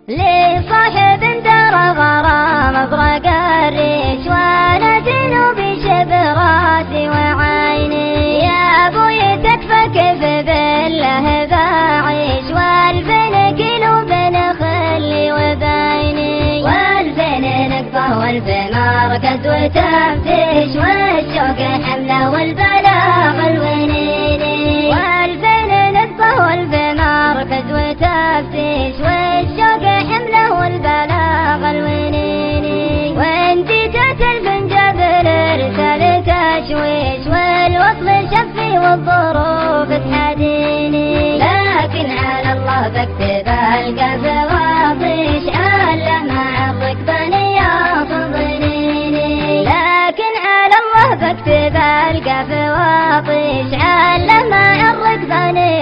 لصاحب درى غرام ابرق الريش وانا جنوبي شب راسي وعيني يا ابوي تكفى كيف بالله بعيش والبن كيلو بن خلي وبيني والبن نقبه والبن مركز وتفتيش والشوق حمله والبلاغ الونيني والبن نقبه والبن مركز وتفتيش والشوق حمله والبلاغ الونيني وانتي جات البنجاب رسالة تشويش والوصل شفي والظروف تحديني لكن على الله بكتب القلب واطيش على ما عطك بني ضنيني لكن على الله بكتب القلب واطيش على ما عطك بني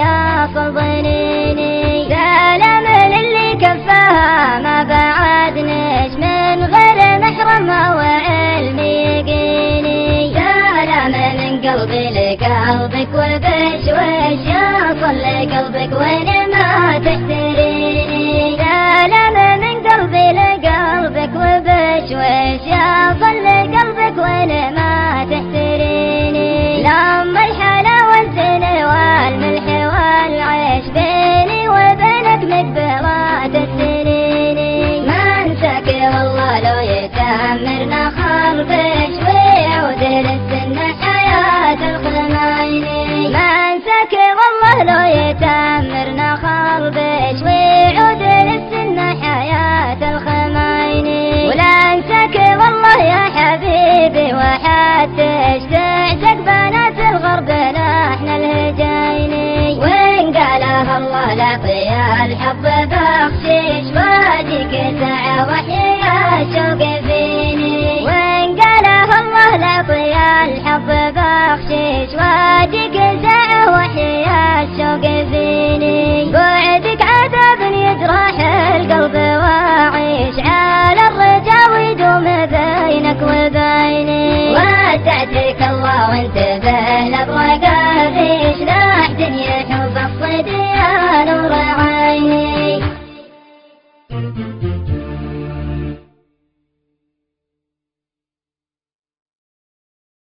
ضنيني سلام للي كفاها ما بعدنيش من غير محرم وعلم يقيني سلام من قلبي لقلبك وبشويش يصل لقلبك وين ما تحتريني سلام من قلبي لقلبك وبشويش يصل لقلبك وين ما تحتريني لما الحلاوة الزين والملح والعيش بيني وبينك مقبرات السنين ما انساك والله لو يتأمرنا خربش ويعود للسنة حياة الخمايني ما انساك والله لو يتأمرنا خربش ويعود للسنة حياة الخمايني ولا انساك والله يا حبيبي وحتى تعتق بنات الغرب نحن الهجايني وين قالها الله لعطي الحب بخشيش واديك ساعة وحيا الشوق فيني وين قالها الله لعطي الحب بخشيش واديك ساعة وحيا الشوق فيني بعدك عذاب يجرح القلب واعيش على الرجا ويدوم بينك وبيني ودعتك الله وانت بين